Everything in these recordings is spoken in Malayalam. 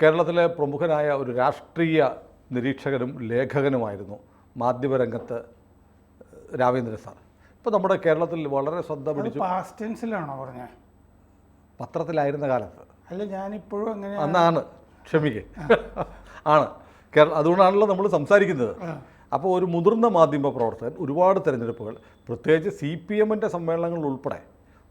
കേരളത്തിലെ പ്രമുഖനായ ഒരു രാഷ്ട്രീയ നിരീക്ഷകനും ലേഖകനുമായിരുന്നു മാധ്യമരംഗത്ത് രാമേന്ദ്രൻ സാർ. ഇപ്പോൾ നമ്മുടെ കേരളത്തിൽ വളരെ ശ്രദ്ധ പിടിച്ചു. പാസ്റ്റ് ടെൻസിലാണോ പറഞ്ഞത്? പത്രത്തിലായിരുന്ന കാലത്ത് അല്ല, ഞാനിപ്പോഴും അങ്ങനെ അന്നാണ്, ക്ഷമിക്കേ, ആണ് അതുകൊണ്ടാണല്ലോ നമ്മൾ സംസാരിക്കുന്നത്. അപ്പോൾ ഒരു മുതിർന്ന മാധ്യമ പ്രവർത്തകൻ ഒരുപാട് തെരഞ്ഞെടുപ്പുകൾ, പ്രത്യേകിച്ച് CPM-ൻ്റെ സമ്മേളനങ്ങൾ ഉൾപ്പെടെ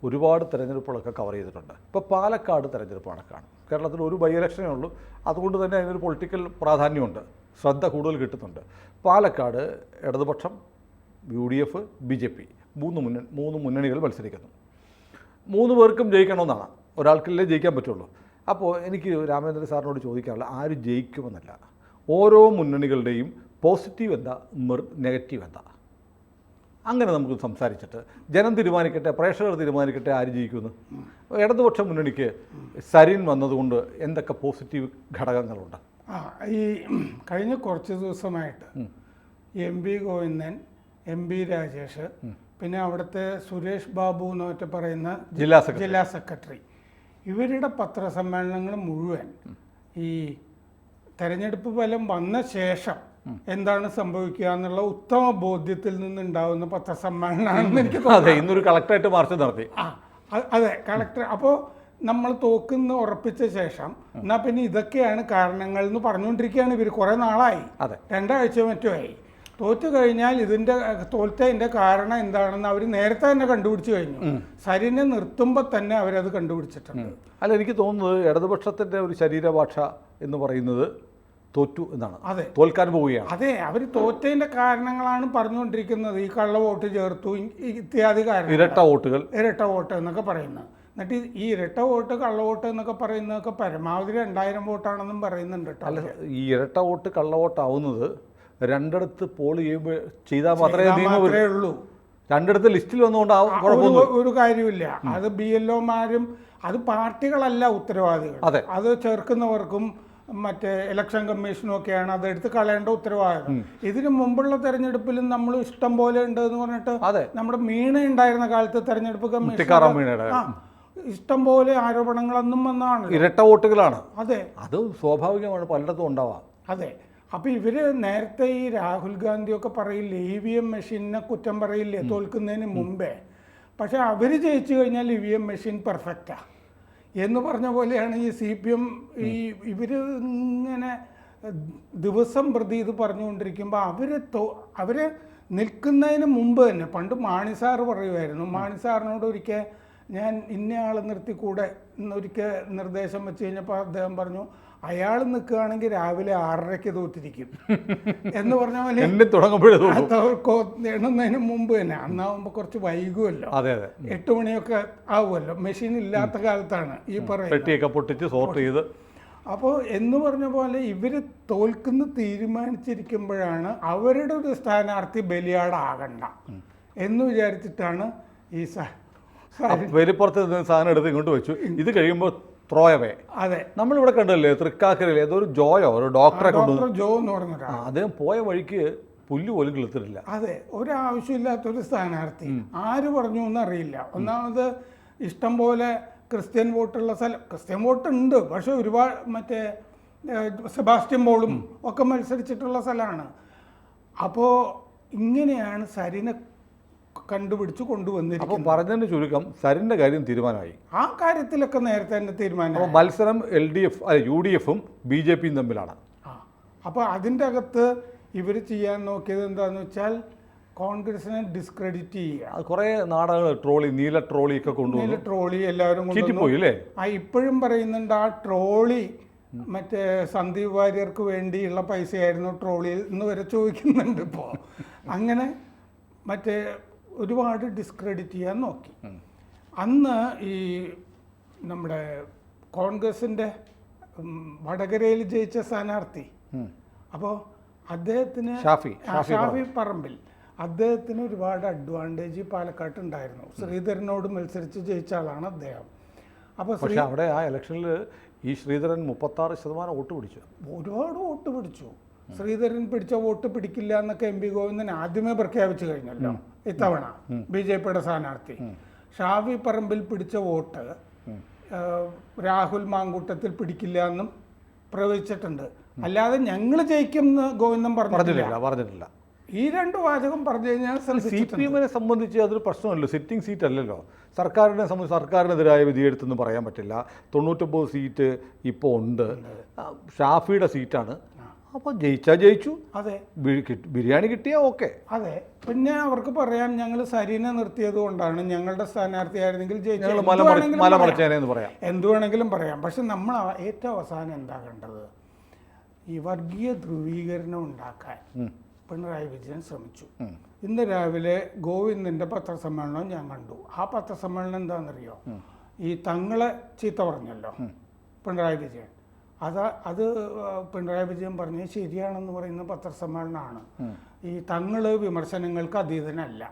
ഒരുപാട് തെരഞ്ഞെടുപ്പുകളൊക്കെ കവർ ചെയ്തിട്ടുണ്ട്. ഇപ്പോൾ പാലക്കാട് തെരഞ്ഞെടുപ്പ് നടക്കുകയാണ്. കേരളത്തിൽ ഒരു ബൈ ഇലക്ഷനേ ഉള്ളൂ, അതുകൊണ്ട് തന്നെ അതിനൊരു പൊളിറ്റിക്കൽ പ്രാധാന്യമുണ്ട്, ശ്രദ്ധ കൂടുതൽ കിട്ടുന്നുണ്ട്. പാലക്കാട് ഇടതുപക്ഷം, UDF, BJP മൂന്ന് മുന്നണികൾ മത്സരിക്കുന്നു. 3 പേർക്കും ജയിക്കണമെന്നാണ്, ഒരാൾക്കല്ലേ ജയിക്കാൻ പറ്റുള്ളൂ. അപ്പോൾ എനിക്ക് രാമേന്ദ്രൻ സാറിനോട് ചോദിക്കാനുള്ള ആര് ജയിക്കുമെന്നല്ല, ഓരോ മുന്നണികളുടെയും പോസിറ്റീവ് എന്താ, നെഗറ്റീവ് എന്താ, അങ്ങനെ നമുക്ക് സംസാരിച്ചിട്ട് ജനം തീരുമാനിക്കട്ടെ, പ്രേക്ഷകർ തീരുമാനിക്കട്ടെ ആര് ജയിക്കുമെന്ന്. ഇടതുപക്ഷ മുന്നണിക്ക് സരിൻ വന്നതുകൊണ്ട് എന്തൊക്കെ പോസിറ്റീവ് ഘടകങ്ങളുണ്ട്? ഈ കഴിഞ്ഞ കുറച്ച് ദിവസമായിട്ട് MP ഗോവിന്ദൻ, MP രാജേഷ്, പിന്നെ അവിടുത്തെ സുരേഷ് ബാബു എന്നൊക്കെ പറയുന്ന ജില്ലാ സെക്രട്ടറി, ഇവരുടെ പത്രസമ്മേളനങ്ങൾ മുഴുവൻ ഈ തെരഞ്ഞെടുപ്പ് ഫലം വന്ന ശേഷം എന്താണ് സംഭവിക്കുക എന്നുള്ള ഉത്തമ ബോധ്യത്തിൽ നിന്നുണ്ടാവുന്ന പത്രസമ്മേളനമാണെന്ന് എനിക്ക് തോന്നുന്നു. ഇന്നൊരു കളക്ടറേറ്റ് മാർച്ച് നടത്തി. അതെ, കളക്ടർ. അപ്പോൾ നമ്മൾ തോക്കുന്ന ഉറപ്പിച്ച ശേഷം എന്നാൽ പിന്നെ ഇതൊക്കെയാണ് കാരണങ്ങൾ എന്ന് പറഞ്ഞുകൊണ്ടിരിക്കുകയാണ് ഇവർ കുറേ നാളായി, 2 ആഴ്ച മറ്റോ ആയി. തോറ്റു കഴിഞ്ഞാൽ തോറ്റതിൻ്റെ കാരണം എന്താണെന്ന് അവർ നേരത്തെ തന്നെ കണ്ടുപിടിച്ചു കഴിഞ്ഞു. സരിനെ നിർത്തുമ്പോൾ തന്നെ അവരത് കണ്ടുപിടിച്ചിട്ടുണ്ട്. അല്ല, എനിക്ക് തോന്നുന്നത് ഇടതുപക്ഷത്തിൻ്റെ ഒരു ശരീരഭാഷ എന്ന് പറയുന്നത് തോറ്റു എന്നാണ്. അതെ, തോൽക്കാൻ പോവുകയാണ്. അതെ, അവർ തോറ്റതിൻ്റെ കാരണങ്ങളാണ് പറഞ്ഞുകൊണ്ടിരിക്കുന്നത്. ഈ കള്ള വോട്ട് ചേർത്തു ഇത്യാദി കാരണം, ഇരട്ട വോട്ട് എന്നൊക്കെ പറയുന്നത്. എന്നിട്ട് ഈ ഇരട്ട വോട്ട്, കള്ള വോട്ട് എന്നൊക്കെ പറയുന്നതൊക്കെ പരമാവധി 2000 വോട്ടാണെന്നും പറയുന്നുണ്ട് കേട്ടോ. അല്ല, ഈ ഇരട്ട വോട്ട് കള്ള വോട്ടാവുന്നത് 2 പോൾ ചെയ്താൽ മാത്രമേ ഉള്ളൂ. 2 ലിസ്റ്റിൽ വന്നുകൊണ്ട് ഒരു കാര്യമില്ല. അത് BLOമാരും, അത് പാർട്ടികളല്ല ഉത്തരവാദികൾ. അത് ചേർക്കുന്നവർക്കും മറ്റേ ഇലക്ഷൻ കമ്മീഷനും ഒക്കെയാണ് അതെടുത്ത് കളയേണ്ട ഉത്തരവാദിത്തം. ഇതിനു മുമ്പുള്ള തെരഞ്ഞെടുപ്പിലും നമ്മൾ ഇഷ്ടം പോലെ ഉണ്ട് എന്ന് പറഞ്ഞിട്ട് നമ്മുടെ മീണ ഉണ്ടായിരുന്ന കാലത്ത് തെരഞ്ഞെടുപ്പ് കമ്മീഷൻ ഇഷ്ടം പോലെ ആരോപണങ്ങളൊന്നും വന്നതാണ്, ഇരട്ട വോട്ടുകളാണ്. അതെ, അത് സ്വാഭാവികമാണ്, പലയിടത്തും ഉണ്ടാവാം. അതെ. അപ്പോൾ ഇവർ നേരത്തെ ഈ രാഹുൽ ഗാന്ധിയൊക്കെ പറയില്ലേ, EVM മെഷീനെ കുറ്റം പറയില്ലേ തോൽക്കുന്നതിന് മുമ്പേ. പക്ഷെ അവർ ജയിച്ചു കഴിഞ്ഞാൽ EVM മെഷീൻ പെർഫെക്റ്റാണ് എന്ന് പറഞ്ഞ പോലെയാണ് ഈ CPM. ഇവർ ഇങ്ങനെ ദിവസം പ്രതി ഇത് പറഞ്ഞുകൊണ്ടിരിക്കുമ്പോൾ അവർ നിൽക്കുന്നതിന് മുമ്പ് തന്നെ, പണ്ട് മാണി സാറ് പറയുമായിരുന്നു, മാണി സാറിനോട് ഒരിക്കൽ ഞാൻ ഇന്നയാൾ നിർത്തിക്കൂടെ എന്നൊരിക്കൽ നിർദ്ദേശം വെച്ച് കഴിഞ്ഞപ്പോൾ അദ്ദേഹം പറഞ്ഞു, അയാൾ നിൽക്കുകയാണെങ്കിൽ രാവിലെ 6:30 തോറ്റിരിക്കും എന്ന് പറഞ്ഞ പോലെ എണ്ണുന്നതിന് മുമ്പ് തന്നെ. അന്നാവുമ്പോൾ കുറച്ച് വൈകുമല്ലോ, 8 മണിയൊക്കെ ആവുമല്ലോ, മെഷീൻ ഇല്ലാത്ത കാലത്താണ് ഈ പറയുന്നത്. അപ്പോൾ എന്ന് പറഞ്ഞ പോലെ ഇവർ തോൽക്കുന്ന തീരുമാനിച്ചിരിക്കുമ്പോഴാണ് അവരുടെ ഒരു സ്ഥാനാർത്ഥി ബലിയാടാകണ്ട എന്ന് വിചാരിച്ചിട്ടാണ് ഈ വലിപ്പുറത്ത് സാധനം എടുത്ത് ഇങ്ങോട്ട് വെച്ചു. ഇത് കഴിയുമ്പോൾ ത്രോ അവേ. അതെ, നമ്മളിവിടെ കണ്ടല്ലേ തൃക്കാക്കരയിൽ ഏതൊരു ജോയോ, ഒരു ഡോക്ടറെ ജോ എന്ന് പറഞ്ഞ അദ്ദേഹം പോയ വഴിക്ക് പുല്ല് പോലും കിളുത്തിട്ടില്ല. അതെ, ഒരാവശ്യമില്ലാത്തൊരു സ്ഥാനാർത്ഥി. ആര് പറഞ്ഞു എന്നറിയില്ല. ഒന്നാമത് ഇഷ്ടം പോലെ ക്രിസ്ത്യൻ വോട്ടുള്ള സ്ഥലം, ക്രിസ്ത്യൻ വോട്ടുണ്ട്, പക്ഷെ ഒരുപാട് മറ്റേ സെബാസ്റ്റ്യൻ പോളും ഒക്കെ മത്സരിച്ചിട്ടുള്ള സ്ഥലമാണ്. അപ്പോൾ ഇങ്ങനെയാണ് സരിനെ കണ്ടുപിടിച്ച് കൊണ്ടുവന്നിരിക്കുന്നത്. പറഞ്ഞതിന് ചുരുക്കം സരിന്റെ കാര്യം തീരുമാനമായി. ആ കാര്യത്തിലൊക്കെ നേരത്തെ തന്നെ തീരുമാനം. മത്സരം UDF-ഉം BJP-യും തമ്മിലാണ്. അപ്പോൾ അതിൻ്റെ അകത്ത് ഇവർ ചെയ്യാൻ നോക്കിയത് എന്താണെന്ന് വെച്ചാൽ കോൺഗ്രസിനെ ഡിസ്ക്രെഡിറ്റ് ചെയ്യുക. കുറേ നാടകങ്ങൾ, ട്രോളി, നീല ട്രോളി ഒക്കെ കൊണ്ടുപോയി. നീല ട്രോളി എല്ലാവരും പോയി അല്ലേ? ഇപ്പോഴും പറയുന്നുണ്ട് ആ ട്രോളി മറ്റേ സന്ദീപ് വാര്യർക്ക് വേണ്ടിയുള്ള പൈസയായിരുന്നു ട്രോളിയിൽ എന്ന് വരെ ചോദിക്കുന്നുണ്ട് ഇപ്പോൾ. അങ്ങനെ മറ്റേ ഒരുപാട് ഡിസ്ക്രെഡിറ്റ് ചെയ്യാൻ നോക്കി. അന്ന് ഈ നമ്മുടെ കോൺഗ്രസിൻ്റെ വടകരയിൽ ജയിച്ച സ്ഥാനാർത്ഥി, അപ്പോൾ അദ്ദേഹത്തിന് ഷാഫി പറമ്പിൽ, അദ്ദേഹത്തിന് ഒരുപാട് അഡ്വാൻറ്റേജ് പാലക്കാട്ട് ഉണ്ടായിരുന്നു. ശ്രീധരനോട് മത്സരിച്ച് ജയിച്ച ആളാണ് അദ്ദേഹം. അപ്പോൾ അവിടെ ആ ഇലക്ഷനിൽ ഈ ശ്രീധരൻ 36% വോട്ട് പിടിച്ചു. ഒരുപാട് വോട്ട് പിടിച്ചു. ശ്രീധരൻ പിടിച്ച വോട്ട് പിടിക്കില്ല എന്നൊക്കെ MP ഗോവിന്ദൻ ആദ്യമേ പ്രഖ്യാപിച്ചു കഴിഞ്ഞല്ലോ ഇത്തവണ BJP-യുടെ സ്ഥാനാർത്ഥി. ഷാഫി പറമ്പിൽ പിടിച്ച വോട്ട് രാഹുൽ മാങ്കൂട്ടത്തിൽ പിടിക്കില്ല എന്നും പ്രവചിച്ചിട്ടുണ്ട്. അല്ലാതെ ഞങ്ങൾ ജയിക്കുമെന്ന് ഗോവിന്ദൻ പറഞ്ഞിട്ടില്ല. ഈ 2 വാചകം പറഞ്ഞു കഴിഞ്ഞാൽ CPM സംബന്ധിച്ച് അതൊരു പ്രശ്നമല്ലോ, സിറ്റിംഗ് സീറ്റ് അല്ലല്ലോ. സർക്കാരിനെ സംബന്ധിച്ച് സർക്കാരിനെതിരായ വിധിയെടുത്തെന്ന് പറയാൻ പറ്റില്ല. 99 സീറ്റ് ഇപ്പോൾ ഉണ്ട്, ഷാഫിയുടെ സീറ്റാണ്. അപ്പോൾ ജയിച്ചാൽ ജയിച്ചു, അതെ, ബിരിയാണി കിട്ടിയാൽ ഓക്കെ. അതെ, പിന്നെ അവർക്ക് പറയാം ഞങ്ങൾ സരീനെ നിർത്തിയത് കൊണ്ടാണ്, ഞങ്ങളുടെ സ്ഥാനാർത്ഥിയായിരുന്നെങ്കിൽ ജയിച്ചു, എന്തു വേണമെങ്കിലും പറയാം. പക്ഷെ നമ്മൾ ഏറ്റവും അവസാനം എന്താ കണ്ടത്? ഈ വർഗീയ ധ്രുവീകരണം ഉണ്ടാക്കാൻ പിണറായി വിജയൻ ശ്രമിച്ചു. ഇന്ന് രാവിലെ ഗോവിന്ദൻ്റെ പത്രസമ്മേളനം ഞാൻ കണ്ടു. ആ പത്രസമ്മേളനം എന്താണെന്നറിയോ? ഈ തങ്ങളെ ചീത്ത പറഞ്ഞല്ലോ പിണറായി വിജയൻ. അത് പിണറായി വിജയൻ പറഞ്ഞത് ശരിയാണെന്ന് പറയുന്ന പത്രസമ്മേളനമാണ്. ഈ തങ്ങള് വിമർശനങ്ങൾക്ക് അതീതനല്ല,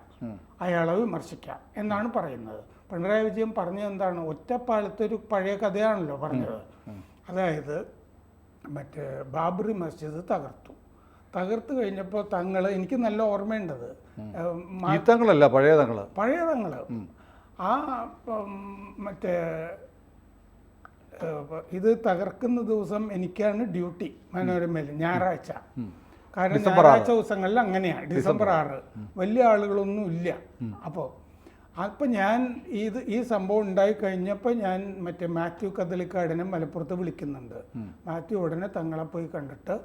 അയാളെ വിമർശിക്കാം എന്നാണ് പറയുന്നത്. പിണറായി വിജയൻ പറഞ്ഞത് എന്താണ്? ഒറ്റപ്പാലത്തൊരു പഴയ കഥയാണല്ലോ പറഞ്ഞത്. അതായത് മറ്റേ ബാബറി മസ്ജിദ് തകർത്തു കഴിഞ്ഞപ്പോൾ തങ്ങൾ, എനിക്ക് നല്ല ഓർമ്മയുണ്ടത്, പഴയ തങ്ങൾ ആ മറ്റേ ഇത് തകർക്കുന്ന ദിവസം എനിക്കാണ് ഡ്യൂട്ടി മനോരമയിൽ, ഞായറാഴ്ച. കാരണം ഞായറാഴ്ച ദിവസങ്ങളിൽ അങ്ങനെയാണ്, ഡിസംബർ 6 വലിയ ആളുകളൊന്നും ഇല്ല. അപ്പോൾ ഞാൻ ഈ സംഭവം ഉണ്ടായി കഴിഞ്ഞപ്പോൾ ഞാൻ മറ്റേ മാത്യു കദളിക്കാടിനെ മലപ്പുറത്ത് വിളിക്കുന്നുണ്ട്. മാത്യു ഉടനെ തങ്ങളെ പോയി കണ്ടിട്ട്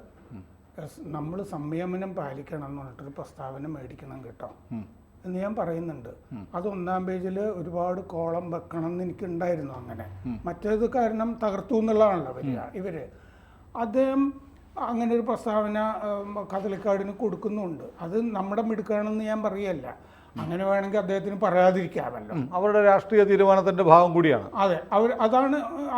നമ്മൾ സംയമനം പാലിക്കണം എന്ന് പറഞ്ഞിട്ടൊരു പ്രസ്താവന മേടിക്കണം കേട്ടോ എന്ന് ഞാൻ പറയുന്നുണ്ട്. അത് 1-ാം പേജിൽ ഒരുപാട് കോളം വെക്കണം എന്ന് എനിക്കുണ്ടായിരുന്നു. അങ്ങനെ മറ്റേത് കാരണം തകർത്തു എന്നുള്ളതാണല്ലോ ഇവര്. അദ്ദേഹം അങ്ങനെ ഒരു പ്രസ്താവന കദളിക്കാടിന് കൊടുക്കുന്നുണ്ട്. അത് നമ്മുടെ മിടുക്കാണെന്ന് ഞാൻ പറയല്ല, അങ്ങനെ വേണമെങ്കിൽ അദ്ദേഹത്തിന് പറയാതിരിക്കാമല്ലോ, അവരുടെ രാഷ്ട്രീയ തീരുമാനത്തിന്റെ ഭാഗം കൂടിയാണ്. അതെ,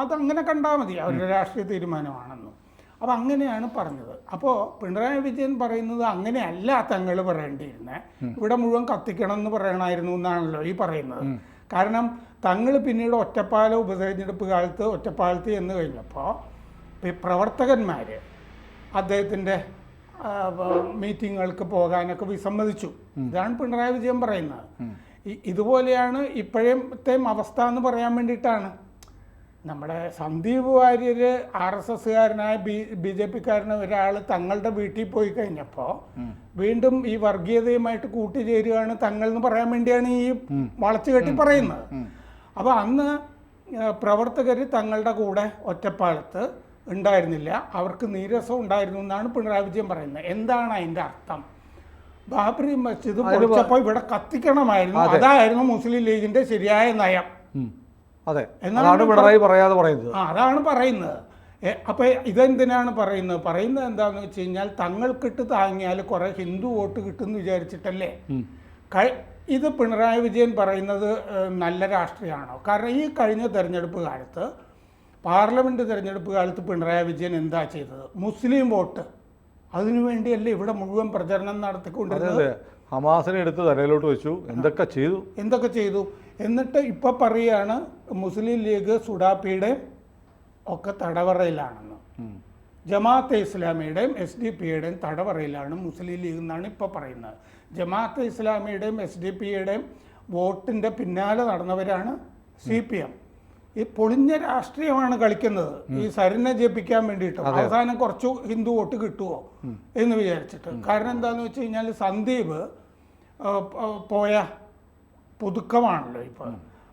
അതങ്ങനെ കണ്ടാൽ മതി, അവരുടെ രാഷ്ട്രീയ തീരുമാനമാണെന്നും. അപ്പം അങ്ങനെയാണ് പറഞ്ഞത്. അപ്പോൾ പിണറായി വിജയൻ പറയുന്നത് അങ്ങനെയല്ല തങ്ങൾ പറയേണ്ടിയിരുന്നത്, ഇവിടെ മുഴുവൻ കത്തിക്കണം എന്ന് പറയണമായിരുന്നു എന്നാണല്ലോ ഈ പറയുന്നത്. കാരണം തങ്ങൾ പിന്നീട് ഒറ്റപ്പാലം ഉപതെരഞ്ഞെടുപ്പ് കാലത്ത് ഒറ്റപ്പാലത്ത് ചെന്ന് കഴിഞ്ഞപ്പോൾ പ്രവർത്തകന്മാർ അദ്ദേഹത്തിൻ്റെ മീറ്റിങ്ങുകൾക്ക് പോകാനൊക്കെ വിസമ്മതിച്ചു. ഇതാണ് പിണറായി വിജയൻ പറയുന്നത്. ഇതുപോലെയാണ് ഇപ്പോഴത്തെ അവസ്ഥ എന്ന് പറയാൻ വേണ്ടിയിട്ടാണ്. നമ്മുടെ സന്ദീപ് വാര്യർ RSSകാരനായ BJPക്കാരന് ഒരാൾ തങ്ങളുടെ വീട്ടിൽ പോയി കഴിഞ്ഞപ്പോൾ വീണ്ടും ഈ വർഗീയതയുമായിട്ട് കൂട്ടുചേരുകയാണ് തങ്ങൾ എന്ന് പറയാൻ വേണ്ടിയാണ് ഈ വളച്ചു കെട്ടി പറയുന്നത്. അപ്പോൾ അന്ന് പ്രവർത്തകർ തങ്ങളുടെ കൂടെ ഒറ്റപ്പാലത്ത് ഉണ്ടായിരുന്നില്ല, അവർക്ക് നീരസം ഉണ്ടായിരുന്നു എന്നാണ് പിണറായി വിജയൻ പറയുന്നത്. എന്താണ് അതിൻ്റെ അർത്ഥം? ബാബറി മസ്ജിദ് പൊളിച്ചപ്പോൾ ഇവിടെ കത്തിക്കണമായിരുന്നു, അതായിരുന്നു മുസ്ലിം ലീഗിന്റെ ശരിയായ നയം. അതെ, അതാണ് പിണറായി പറയാതെ പറയുന്നത്. അതാണ് പറയുന്നത്. അപ്പോൾ ഇതെന്തിനാണ് പറയുന്നത് എന്താണെന്ന് വെച്ച് കഴിഞ്ഞാൽ തങ്ങൾക്കിട്ട് താങ്ങിയാൽ കുറേ ഹിന്ദു വോട്ട് കിട്ടുമെന്ന് വിചാരിച്ചിട്ടല്ലേ. ഇത് പിണറായി വിജയൻ പറയുന്നത് നല്ല രാഷ്ട്രീയമാണോ? കാരണം ഈ കഴിഞ്ഞ തെരഞ്ഞെടുപ്പ് കാലത്ത്, പാർലമെൻറ്റ് തെരഞ്ഞെടുപ്പ് കാലത്ത് പിണറായി വിജയൻ എന്താ ചെയ്തത്? മുസ്ലിം വോട്ട് അതിനുവേണ്ടിയല്ലേ ഇവിടെ മുഴുവൻ പ്രചരണം നടത്തിക്കൊണ്ടിരുന്നത്. ഹമാസിനെ എടുത്ത് തലയിലോട്ട് വെച്ചു, എന്തൊക്കെ ചെയ്തു. എന്നിട്ട് ഇപ്പോൾ പറയുകയാണ് മുസ്ലിം ലീഗ് സുഡാപ്പിയുടെ ഒക്കെ തടവറയിലാണെന്ന്. ജമാഅത്തെ ഇസ്ലാമിയുടെയും SDPയുടെയും തടവറയിലാണ് മുസ്ലിം ലീഗ് എന്നാണ് ഇപ്പോൾ പറയുന്നത്. ജമാഅത്തെ ഇസ്ലാമിയുടെയും SDPയുടെയും വോട്ടിൻ്റെ പിന്നാലെ നടന്നവരാണ് CPM. ഈ പൊളിഞ്ഞ രാഷ്ട്രീയമാണ് കളിക്കുന്നത്, ഈ സരിനെ ജയിപ്പിക്കാൻ വേണ്ടിയിട്ട്. അവസാനം കുറച്ച് ഹിന്ദു വോട്ട് കിട്ടുമോ എന്ന് വിചാരിച്ചിട്ട്. കാരണം എന്താണെന്ന് വെച്ച് കഴിഞ്ഞാൽ സന്ദീപ് പോയ പുതുക്കമാണല്ലോ ഇപ്പോൾ.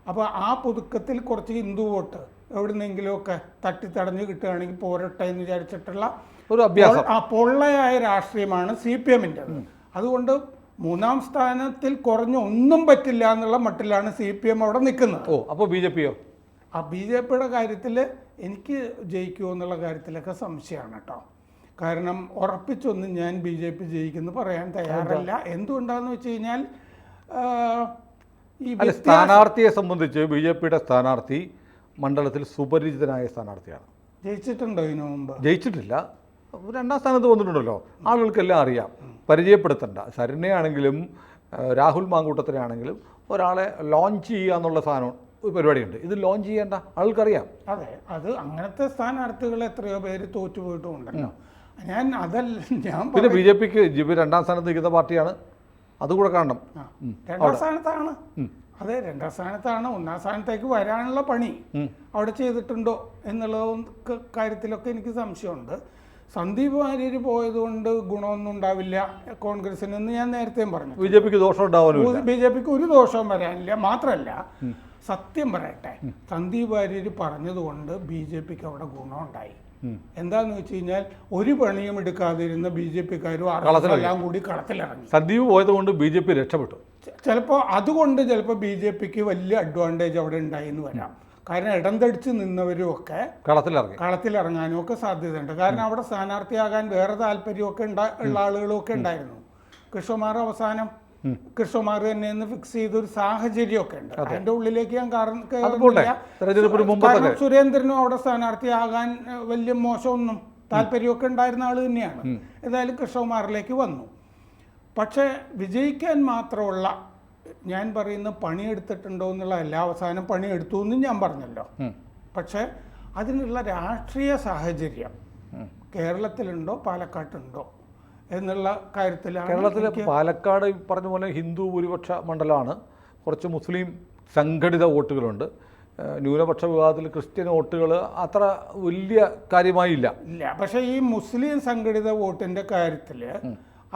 അപ്പോൾ ആ പുതുക്കത്തിൽ കുറച്ച് ഹിന്ദു വോട്ട് എവിടുന്നെങ്കിലുമൊക്കെ തട്ടിത്തടഞ്ഞ് കിട്ടുകയാണെങ്കിൽ പോരട്ടെ എന്ന് വിചാരിച്ചിട്ടുള്ള ഒരു അഭ്യാസം, പൊള്ളയായ രാഷ്ട്രീയമാണ് CPMൻ്റെത്. അതുകൊണ്ട് 3-ാം സ്ഥാനത്തിൽ കുറഞ്ഞ് ഒന്നും പറ്റില്ല എന്നുള്ള മട്ടിലാണ് CPM അവിടെ നിൽക്കുന്നത്. അപ്പോൾ BJPയോ? BJPയുടെ കാര്യത്തിൽ എനിക്ക് ജയിക്കുമോ എന്നുള്ള കാര്യത്തിലൊക്കെ സംശയമാണ് കേട്ടോ. കാരണം ഉറപ്പിച്ചൊന്നും ഞാൻ BJP ജയിക്കുമെന്ന് പറയാൻ തയ്യാറല്ല. എന്തുകൊണ്ടാണെന്ന് വെച്ച് കഴിഞ്ഞാൽ ഈ സ്ഥാനാർത്ഥിയെ സംബന്ധിച്ച് BJPയുടെ സ്ഥാനാർത്ഥി മണ്ഡലത്തിൽ സുപരിചിതനായ സ്ഥാനാർത്ഥിയാണ്. ജയിച്ചിട്ടുണ്ടോ ഇതിനു മുമ്പ്? ജയിച്ചിട്ടില്ല, 2-ാം സ്ഥാനത്ത് വന്നിട്ടുണ്ടല്ലോ, ആളുകൾക്കെല്ലാം അറിയാം. പരിചയപ്പെടുത്തണ്ട. സരിനെയാണെങ്കിലും രാഹുൽ മാങ്കൂട്ടത്തിനാണെങ്കിലും ഒരാളെ ലോഞ്ച് ചെയ്യുക എന്നുള്ള സാധനം പരിപാടിയുണ്ട്. ഇത് ലോഞ്ച് ചെയ്യേണ്ട, ആൾക്കറിയാം. അതെ, അത് അങ്ങനത്തെ സ്ഥാനാർത്ഥികൾ എത്രയോ പേര് തോറ്റുപോയിട്ടുണ്ടല്ലോ. പിന്നെ BJPക്ക് 2-ാം സ്ഥാനത്ത് നിൽക്കുന്ന പാർട്ടിയാണ്, അതുകൂടെ കാണണം. 2-ാം സ്ഥാനത്താണ്. അതെ, 2ാം സ്ഥാനത്താണ്. 1ാം സ്ഥാനത്തേക്ക് വരാനുള്ള പണി അവിടെ ചെയ്തിട്ടുണ്ടോ എന്നുള്ള കാര്യത്തിലൊക്കെ എനിക്ക് സംശയമുണ്ട്. സന്ദീപ് വാര്യർ പോയതുകൊണ്ട് ഗുണമൊന്നും ഉണ്ടാവില്ല കോൺഗ്രസിനെന്ന് ഞാൻ നേരത്തെയും പറഞ്ഞു. ബി.ജെ.പിക്ക് ദോഷം ഉണ്ടാവാനും ബി.ജെ.പിക്ക് ഒരു ദോഷവും വരാനില്ല. മാത്രമല്ല, സത്യം പറയട്ടെ, സന്ദീപ് വാര്യർ പറഞ്ഞതുകൊണ്ട് ബി.ജെ.പിക്ക് അവിടെ ഗുണമുണ്ടായി. എന്താന്ന് വെച്ച് കഴിഞ്ഞാൽ ഒരു പണിയും എടുക്കാതിരുന്ന ബി.ജെ.പിക്കാരും എല്ലാം കൂടി കളത്തിലിറങ്ങി. സന്ദീപ് പോയതുകൊണ്ട് ബി.ജെ.പി രക്ഷപ്പെട്ടു. ചിലപ്പോൾ അതുകൊണ്ട് ബി.ജെ.പിക്ക് വലിയ അഡ്വാൻറ്റേജ് അവിടെ ഉണ്ടായി എന്ന് വരാം. കാരണം ഇടംതടിച്ച് നിന്നവരും ഒക്കെ കളത്തിലിറങ്ങാനും ഒക്കെ സാധ്യതയുണ്ട്. കാരണം അവിടെ സ്ഥാനാർത്ഥിയാകാൻ വേറെ താല്പര്യമൊക്കെ ഉള്ള ആളുകളും ഒക്കെ ഉണ്ടായിരുന്നു. കൃഷ്ണകുമാർ തന്നെ ഫിക്സ് ചെയ്തൊരു സാഹചര്യമൊക്കെ ഉണ്ട്. അതിന്റെ ഉള്ളിലേക്ക് ഞാൻ കാരണം സുരേന്ദ്രനും അവിടെ സ്ഥാനാർത്ഥിയാകാൻ വലിയ മോശമൊന്നും താല്പര്യമൊക്കെ ഉണ്ടായിരുന്ന ആൾ തന്നെയാണ്. ഏതായാലും കൃഷ്ണകുമാറിലേക്ക് വന്നു. പക്ഷേ വിജയിക്കാൻ മാത്രമുള്ള, ഞാൻ പറയുന്ന പണിയെടുത്തിട്ടുണ്ടോ എന്നുള്ള എല്ലാ അവസാനം പണിയെടുത്തു എന്നും ഞാൻ പറഞ്ഞല്ലോ. പക്ഷേ അതിനുള്ള രാഷ്ട്രീയ സാഹചര്യം കേരളത്തിലുണ്ടോ പാലക്കാട്ടുണ്ടോ എന്നുള്ള കാര്യത്തിലാണ്. കേരളത്തിൽ പാലക്കാട് പറഞ്ഞ പോലെ ഹിന്ദു ഭൂരിപക്ഷ മണ്ഡലമാണ്. കുറച്ച് മുസ്ലിം സംഘടിത വോട്ടുകളുണ്ട്. ന്യൂനപക്ഷ വിഭാഗത്തിൽ ക്രിസ്ത്യൻ വോട്ടുകൾ അത്ര വലിയ കാര്യമായില്ല. പക്ഷേ ഈ മുസ്ലിം സംഘടിത വോട്ടിൻ്റെ കാര്യത്തിൽ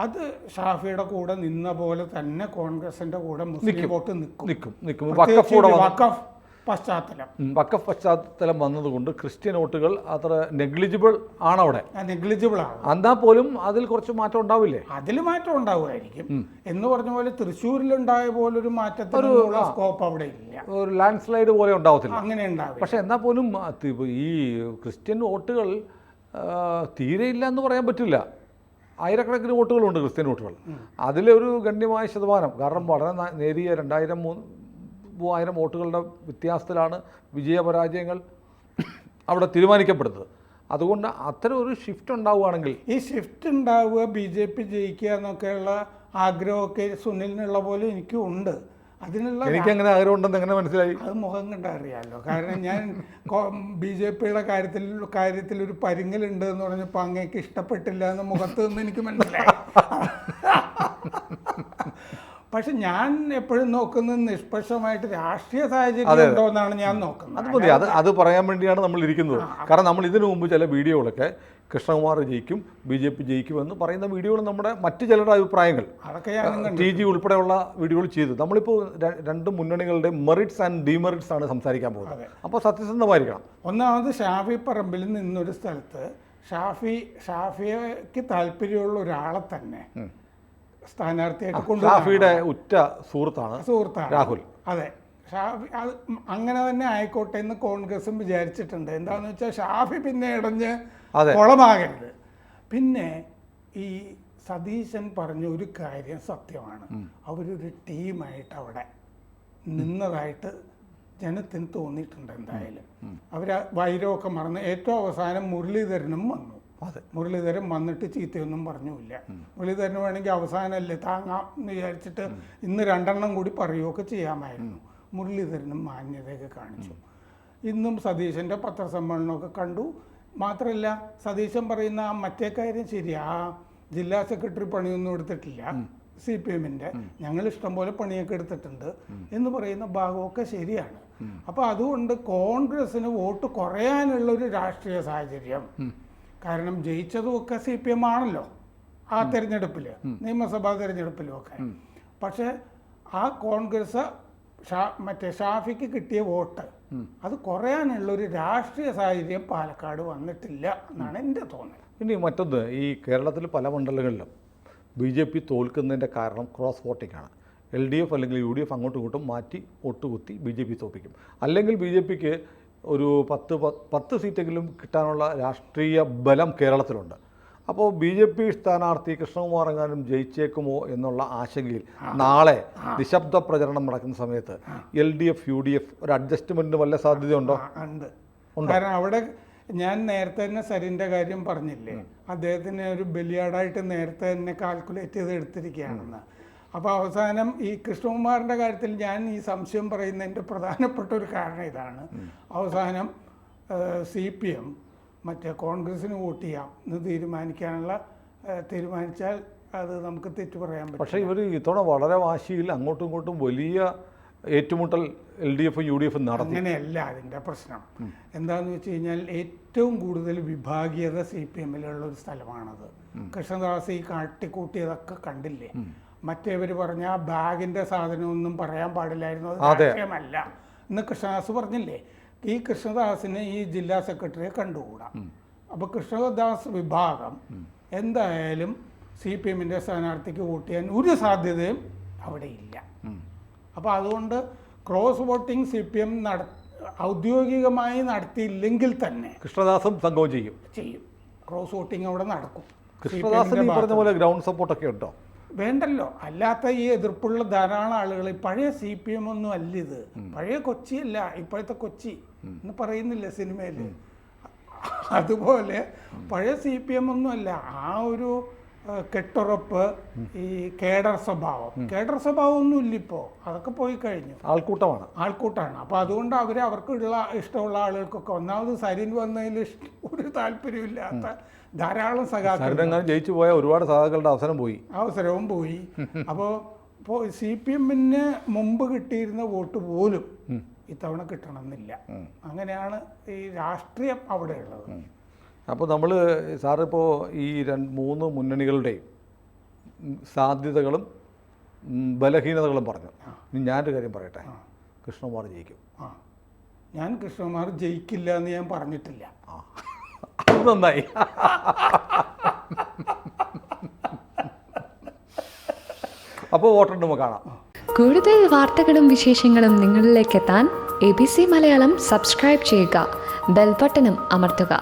അത് ഷാഫിയുടെ കൂടെ നിന്ന പോലെ തന്നെ കോൺഗ്രസിന്റെ കൂടെ മുസ്ലിം വോട്ട് നിൽക്കും. വഖഫ് പശ്ചാത്തലം വന്നതുകൊണ്ട് ക്രിസ്ത്യൻ വോട്ടുകൾ അത്ര നെഗ്ലിജിബിൾ ആണ് അവിടെ. എന്നാൽ പോലും അതിൽ കുറച്ച് മാറ്റം ഉണ്ടാവില്ലേ? അതിൽ മാറ്റം ഉണ്ടാവുമായിരിക്കും. എന്ന് പറഞ്ഞ പോലെ തൃശ്ശൂരിലുണ്ടായ പോലൊരു മാറ്റത്തിനുള്ള സ്കോപ്പ് അവിടെ ഇല്ല. ഒരു ലാൻഡ് സ്ലൈഡ് പോലെ ഉണ്ടാവത്തില്ല. അങ്ങനെ ഉണ്ടാവും. പക്ഷെ എന്നാൽ പോലും ഈ ക്രിസ്ത്യൻ വോട്ടുകൾ തീരെയില്ല എന്ന് പറയാൻ പറ്റില്ല. ആയിരക്കണക്കിന് വോട്ടുകളുണ്ട് ക്രിസ്ത്യൻ വോട്ടുകൾ. അതിലൊരു ഗണ്യമായ ശതമാനം, കാരണം വളരെ നേരിയ 2000-3000 വോട്ടുകളുടെ വ്യത്യാസത്തിലാണ് വിജയപരാജയങ്ങൾ അവിടെ തീരുമാനിക്കപ്പെടുന്നത്. അതുകൊണ്ട് അത്തരം ഒരു ഷിഫ്റ്റ് ഉണ്ടാവുകയാണെങ്കിൽ, ഈ ഷിഫ്റ്റ് ഉണ്ടാവുക, ബി.ജെ.പി ജയിക്കുക എന്നൊക്കെയുള്ള ആഗ്രഹമൊക്കെ സുനിലിനുള്ള പോലെ എനിക്കും ഉണ്ട്. എനിക്ക് അങ്ങനെ ആഗ്രഹം ഉണ്ടെന്ന് എങ്ങനെ മനസ്സിലായി? അത് മുഖം കണ്ടാ അറിയാമല്ലോ. കാരണം ഞാൻ ബി.ജെ.പിയുടെ കാര്യത്തിൽ ഒരു പരിങ്ങലുണ്ട് എന്ന് പറഞ്ഞപ്പോൾ അങ്ങേക്ക് ഇഷ്ടപ്പെട്ടില്ല എന്ന് മുഖത്ത് നിന്ന് എനിക്ക് മനസ്സിലായി. പക്ഷെ ഞാൻ എപ്പോഴും നോക്കുന്നത് നിഷ്പക്ഷമായിട്ട് രാഷ്ട്രീയ സാഹചര്യം ഉണ്ടോ എന്നാണ് ഞാൻ നോക്കുന്നത്. അത് മതി, അത് പറയാൻ വേണ്ടിയാണ് നമ്മൾ ഇരിക്കുന്നത്. കാരണം നമ്മൾ ഇതിനു മുമ്പ് ചില വീഡിയോകളൊക്കെ കൃഷ്ണകുമാർ ജയിക്കും, ബി.ജെ.പി ജയിക്കുമെന്ന് പറയുന്ന വീഡിയോകൾ നമ്മുടെ മറ്റു ചിലരുടെ അഭിപ്രായങ്ങൾ TG ഉൾപ്പെടെയുള്ള വീഡിയോകൾ ചെയ്തു. നമ്മളിപ്പോൾ രണ്ട് മുന്നണികളുടെ മെറിറ്റ്സ് ആൻഡ് ഡിമെറിറ്റ്സ് ആണ് സംസാരിക്കാൻ പോകുന്നത്. അപ്പോൾ സത്യസന്ധമായിരിക്കണം. ഒന്നാമത് ഷാഫി പറമ്പിൽ നിന്നൊരു സ്ഥലത്ത് ഷാഫിക്ക് താല്പര്യമുള്ള ഒരാളെ തന്നെ സ്ഥാനാർത്ഥിയായിട്ട് ഷാഫിയുടെ ഉറ്റ സുഹൃത്താണ് രാഹുൽ. അതെ, ഷാഫി അങ്ങനെ തന്നെ ആയിക്കോട്ടെ എന്ന് കോൺഗ്രസും വിചാരിച്ചിട്ടുണ്ട്. എന്താണെന്ന് വെച്ചാൽ ഷാഫി പിന്നെ ഇടഞ്ഞ് കുളമാകരുത്. പിന്നെ ഈ സതീശൻ പറഞ്ഞ ഒരു കാര്യം സത്യമാണ്. അവരൊരു ടീമായിട്ട് അവിടെ നിന്നതായിട്ട് ജനത്തിന് തോന്നിയിട്ടുണ്ട്. എന്തായാലും അവർ വൈരമൊക്കെ മറന്ന് ഏറ്റവും അവസാനം മുരളീധരനും വന്നു. മുരളീധരൻ വന്നിട്ട് ചീത്തയൊന്നും പറഞ്ഞില്ല. മുരളീധരന് വേണമെങ്കിൽ അവസാനമല്ലേ താങ്ങാം എന്ന് വിചാരിച്ചിട്ട് ഇന്ന് 2 കൂടി പറയുകയൊക്കെ ചെയ്യാമായിരുന്നു. മുരളീധരനും മാന്യതയൊക്കെ കാണിച്ചു. ഇന്നും സതീശൻ്റെ പത്രസമ്മേളനമൊക്കെ കണ്ടു. മാത്രമല്ല, സതീശൻ പറയുന്ന മറ്റേ കാര്യം ശരിയാ, ജില്ലാ സെക്രട്ടറി പണിയൊന്നും എടുത്തിട്ടില്ല CPM-ൻ്റെ, ഞങ്ങൾ ഇഷ്ടംപോലെ പണിയൊക്കെ എടുത്തിട്ടുണ്ട് എന്ന് പറയുന്ന ഭാഗമൊക്കെ ശരിയാണ്. അപ്പോൾ അതുകൊണ്ട് കോൺഗ്രസ്സിന് വോട്ട് കുറയാനുള്ളൊരു രാഷ്ട്രീയ സാഹചര്യം, കാരണം ജയിച്ചതുമൊക്കെ CPM ആണല്ലോ ആ തെരഞ്ഞെടുപ്പിൽ, നിയമസഭാ തെരഞ്ഞെടുപ്പിലും ഒക്കെ. പക്ഷേ ആ കോൺഗ്രസ് മറ്റേ ഷാഫിക്ക് കിട്ടിയ വോട്ട് അത് കുറയാനുള്ളൊരു രാഷ്ട്രീയ സാഹചര്യം പാലക്കാട് വന്നിട്ടില്ല എന്നാണ് എൻ്റെ തോന്നൽ. ഇനി മറ്റൊന്ന്, ഈ കേരളത്തിൽ പല മണ്ഡലങ്ങളിലും ബി.ജെ.പി തോൽക്കുന്നതിൻ്റെ കാരണം ക്രോസ് വോട്ടിംഗ് ആണ്. LDF അല്ലെങ്കിൽ UDF അങ്ങോട്ടും ഇങ്ങോട്ടും മാറ്റി വോട്ട് കുത്തി ബി.ജെ.പി തോൽപ്പിക്കും. അല്ലെങ്കിൽ ബി.ജെ.പിക്ക് ഒരു 10 സീറ്റെങ്കിലും കിട്ടാനുള്ള രാഷ്ട്രീയ ബലം കേരളത്തിലുണ്ട്. അപ്പോൾ ബി.ജെ.പി സ്ഥാനാർത്ഥി കൃഷ്ണകുമാർ എങ്ങാനും ജയിച്ചേക്കുമോ എന്നുള്ള ആശങ്കയിൽ നാളെ നിശബ്ദ പ്രചരണം നടക്കുന്ന സമയത്ത് LDF UDF ഒരു അഡ്ജസ്റ്റ്മെൻറ്റിന് വല്ല സാധ്യതയുണ്ടോ? ഉണ്ട്. കാരണം അവിടെ ഞാൻ നേരത്തെ തന്നെ സരിൻ്റെ കാര്യം പറഞ്ഞില്ലേ, അദ്ദേഹത്തിന് ഒരു ബലിയാടായിട്ട് നേരത്തെ തന്നെ കാൽക്കുലേറ്റ് ചെയ്ത് എടുത്തിരിക്കുകയാണെന്ന്. അപ്പോൾ അവസാനം ഈ കൃഷ്ണകുമാറിൻ്റെ കാര്യത്തിൽ ഞാൻ ഈ സംശയം പറയുന്നതിൻ്റെ പ്രധാനപ്പെട്ട ഒരു കാരണം ഇതാണ്. അവസാനം CPM മറ്റേ കോൺഗ്രസ്സിന് വോട്ട് ചെയ്യാം എന്ന് തീരുമാനിച്ചാൽ അത് നമുക്ക് തെറ്റു പറയാൻ പറ്റും. പക്ഷേ ഇവർ ഇത്തവണ വളരെ വാശിയിൽ അങ്ങോട്ടും ഇങ്ങോട്ടും വലിയ ഏറ്റുമുട്ടൽ LDF UDF നടത്തി. അങ്ങനെയല്ല അതിൻ്റെ പ്രശ്നം. എന്താണെന്ന് വെച്ച് കഴിഞ്ഞാൽ ഏറ്റവും കൂടുതൽ വിഭാഗീയത CPM-ലുള്ള ഒരു സ്ഥലമാണത്. കൃഷ്ണദാസ് ഈ കാട്ടിക്കൂട്ടിയതൊക്കെ കണ്ടില്ലേ? മറ്റേവർ പറഞ്ഞ ആ ബാഗിൻ്റെ സാധനമൊന്നും പറയാൻ പാടില്ലായിരുന്നു, അത് രാഷ്ട്രീയമല്ല എന്ന് കൃഷ്ണദാസ് പറഞ്ഞില്ലേ? ഈ കൃഷ്ണദാസിനെ ഈ ജില്ലാ സെക്രട്ടറിയെ കണ്ടുകൂടാ. അപ്പോൾ കൃഷ്ണദാസ് വിഭാഗം എന്തായാലും CPM-ൻ്റെ സ്ഥാനാർത്ഥിക്ക് വോട്ട് ചെയ്യാൻ ഒരു സാധ്യതയും അവിടെ ഇല്ല. അപ്പോൾ അതുകൊണ്ട് ക്രോസ് വോട്ടിംഗ് CPM ഔദ്യോഗികമായി നടത്തിയില്ലെങ്കിൽ തന്നെ കൃഷ്ണദാസും സംഘവും ചെയ്യും. ക്രോസ് വോട്ടിംഗ് അവിടെ നടക്കും. കൃഷ്ണദാസിന് ഈ പറഞ്ഞ പോലെ ഗ്രൗണ്ട് സപ്പോർട്ടൊക്കെ ഉണ്ടോ? വേണ്ടല്ലോ. അല്ലാത്ത ഈ എതിർപ്പുള്ള ധാരാളം ആളുകൾ, പഴയ CPM ഒന്നും അല്ല ഇത്, പഴയ കൊച്ചിയല്ല, ഇപ്പോഴത്തെ കൊച്ചി എന്ന് പറയുന്നില്ല സിനിമയിൽ. അതുപോലെ പഴയ CPM ഒന്നുമല്ല. ആ ഒരു കെട്ടുറപ്പ്, ഈ കേഡർ സ്വഭാവം ഒന്നും ഇല്ല ഇപ്പോൾ, അതൊക്കെ പോയി കഴിഞ്ഞു. ആൾക്കൂട്ടമാണ്. അപ്പോൾ അതുകൊണ്ട് അവർക്കുള്ള ഇഷ്ടമുള്ള ആളുകൾക്കൊക്കെ ഒന്നാമത് സരിൻ വന്നതിൽ ഒരു താല്പര്യമില്ലാത്ത ധാരാളം സഖാക്കൾ ജയിച്ചു പോയ ഒരുപാട് സഖാക്കളുടെ അവസരവും പോയി. അപ്പോൾ CPM-ന് മുമ്പ് കിട്ടിയിരുന്ന വോട്ട് പോലും ഇത്തവണ കിട്ടണമെന്നില്ല. അങ്ങനെയാണ് ഈ രാഷ്ട്രീയം അവിടെ ഉള്ളത്. അപ്പോൾ നമ്മൾ സാറിപ്പോൾ ഈ 3 മുന്നണികളുടെയും സാധ്യതകളും ബലഹീനതകളും പറഞ്ഞു. ഇനി ഞാനൊരു കാര്യം പറയട്ടെ, കൃഷ്ണകുമാർ ജയിക്കും. ഞാൻ കൃഷ്ണകുമാർ ജയിക്കില്ല എന്ന് ഞാൻ പറഞ്ഞിട്ടില്ല. അത് നന്നായി. അപ്പോൾ വോട്ടെണ്ണുമ്പോൾ കാണാം. കൂടുതൽ വാർത്തകളും വിശേഷങ്ങളും നിങ്ങളിലേക്ക് എത്താൻ ABC മലയാളം സബ്സ്ക്രൈബ് ചെയ്യുക, ബെൽ ബട്ടണും അമർത്തുക.